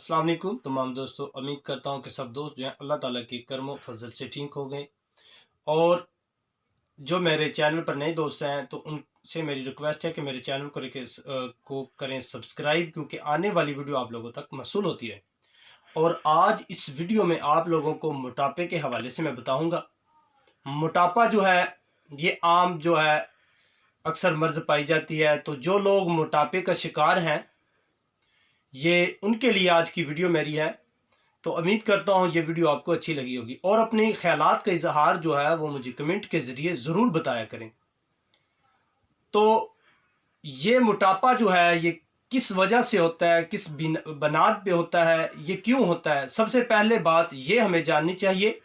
अस्सलाम वालेकुम तमाम दोस्तों। उम्मीद करता हूँ कि सब दोस्त जो हैं अल्लाह ताला के करम व फजल से ठीक हो गए। और जो मेरे चैनल पर नए दोस्त हैं तो उनसे मेरी रिक्वेस्ट है कि मेरे चैनल को करें सब्सक्राइब, क्योंकि आने वाली वीडियो आप लोगों तक मौसूल होती है। और आज इस वीडियो में आप लोगों को मोटापे के हवाले से मैं बताऊँगा। मोटापा जो है ये आम जो है अक्सर मर्ज पाई जाती है, तो जो लोग मोटापे का शिकार हैं ये उनके लिए आज की वीडियो मेरी है। तो उम्मीद करता हूँ ये वीडियो आपको अच्छी लगी होगी, और अपने ख्यालात का इजहार जो है वो मुझे कमेंट के ज़रिए ज़रूर बताया करें। तो ये मोटापा जो है ये किस वजह से होता है, किस बनाद पे होता है, ये क्यों होता है, सबसे पहले बात ये हमें जाननी चाहिए।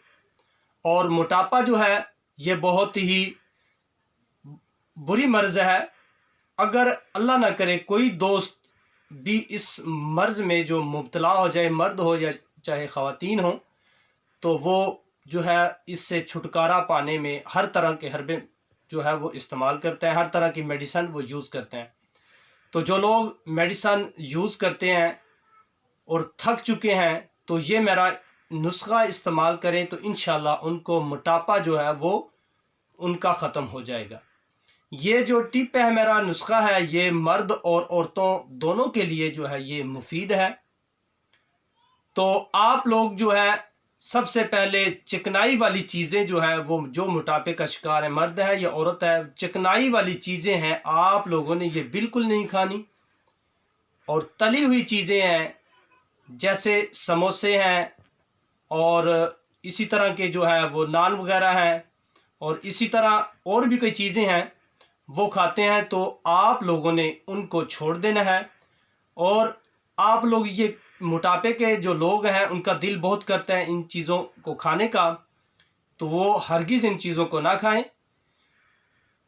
और मोटापा जो है ये बहुत ही बुरी मर्ज़ है। अगर अल्लाह ना करे कोई दोस्त भी इस मर्ज़ में जो मुब्तला हो जाए, मर्द हो या चाहे ख़वातीन हो, तो वो जो है इससे छुटकारा पाने में हर तरह के हरबे जो है वो इस्तेमाल करते हैं, हर तरह की मेडिसन वो यूज़ करते हैं। तो जो लोग मेडिसन यूज़ करते हैं और थक चुके हैं तो ये मेरा नुस्खा इस्तेमाल करें तो इंशाल्लाह उनको मोटापा जो है वो उनका ख़त्म हो जाएगा। ये जो टिप है, मेरा नुस्खा है, ये मर्द और औरतों दोनों के लिए जो है ये मुफीद है। तो आप लोग जो है सबसे पहले चिकनाई वाली चीज़ें जो है वो, जो मोटापे का शिकार है, मर्द है या औरत है, चिकनाई वाली चीज़ें हैं आप लोगों ने ये बिल्कुल नहीं खानी। और तली हुई चीज़ें हैं जैसे समोसे हैं, और इसी तरह के जो है वो नान वगैरह हैं, और इसी तरह और भी कई चीज़ें हैं वो खाते हैं, तो आप लोगों ने उनको छोड़ देना है। और आप लोग ये मोटापे के जो लोग हैं उनका दिल बहुत करता है इन चीज़ों को खाने का, तो वो हरगिज़ इन चीज़ों को ना खाएं।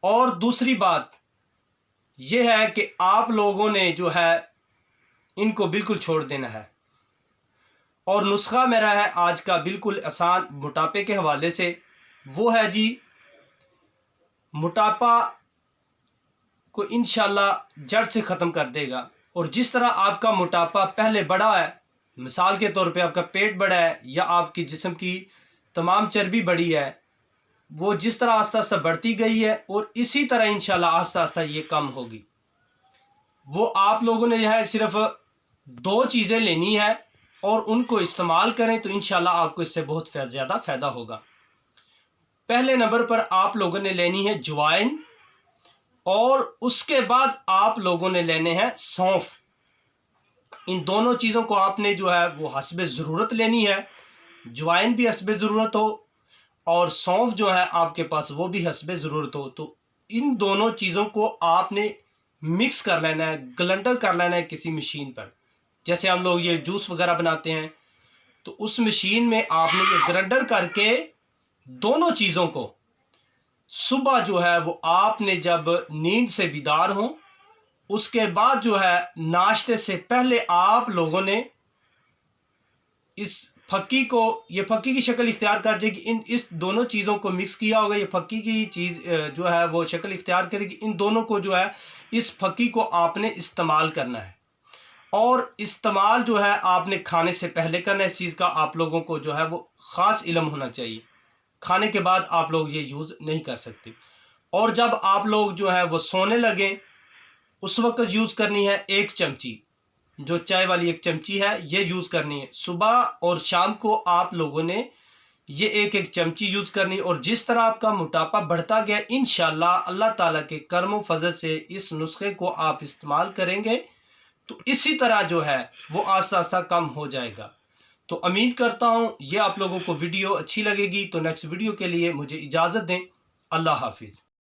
और दूसरी बात ये है कि आप लोगों ने जो है इनको बिल्कुल छोड़ देना है। और नुस्खा मेरा है आज का बिल्कुल आसान मोटापे के हवाले से, वो है जी, मोटापा को इंशाल्लाह जड़ से ख़त्म कर देगा। और जिस तरह आपका मोटापा पहले बढ़ा है, मिसाल के तौर पे आपका पेट बढ़ा है या आपकी जिस्म की तमाम चर्बी बढ़ी है, वो जिस तरह आस्ता आस्ता बढ़ती गई है और इसी तरह इंशाल्लाह आस्ता आस्ता ये कम होगी। वो आप लोगों ने यह सिर्फ 2 चीज़ें लेनी है और उनको इस्तेमाल करें तो इंशाल्लाह आपको इससे बहुत ज़्यादा फ़ायदा होगा। पहले नंबर पर आप लोगों ने लेनी है अजवाइन, और उसके बाद आप लोगों ने लेने हैं सौंफ। इन दोनों चीज़ों को आपने जो है वो हस्बे ज़रूरत लेनी है। अजवाइन भी हस्बे ज़रूरत हो और सौंफ जो है आपके पास वो भी हस्बे ज़रूरत हो। तो इन दोनों चीज़ों को आपने मिक्स कर लेना है, ग्राइंडर कर लेना है किसी मशीन पर। जैसे हम लोग ये जूस वगैरह बनाते हैं तो उस मशीन में आपने ये ग्राइंडर करके दोनों चीज़ों को सुबह जो है वो आपने जब नींद से बीदार हो उसके बाद जो है नाश्ते से पहले आप लोगों ने इस फक्की को, ये फक्की की शक्ल इख्तियार कर जाएगी। इस दोनों चीज़ों को मिक्स किया होगा, ये फक्की की चीज़ जो है वो शक्ल इख्तियार करेगी। इन दोनों को जो है इस फक्की को आपने इस्तेमाल करना है, और इस्तेमाल जो है आपने खाने से पहले करना है। इस चीज़ का आप लोगों को जो है वो ख़ास इल्म होना चाहिए, खाने के बाद आप लोग ये यूज़ नहीं कर सकते। और जब आप लोग जो है वो सोने लगें उस वक्त यूज़ करनी है 1 चमची, जो चाय वाली 1 चमची है ये यूज़ करनी है। सुबह और शाम को आप लोगों ने ये 1-1 चमची यूज़ करनी। और जिस तरह आपका मोटापा बढ़ता गया इंशाल्लाह अल्लाह ताला के करम व फजल से इस नुस्खे को आप इस्तेमाल करेंगे तो इसी तरह जो है वो आस्ता आस्ता कम हो जाएगा। तो उम्मीद करता हूँ ये आप लोगों को वीडियो अच्छी लगेगी। तो नेक्स्ट वीडियो के लिए मुझे इजाज़त दें। अल्लाह हाफिज़।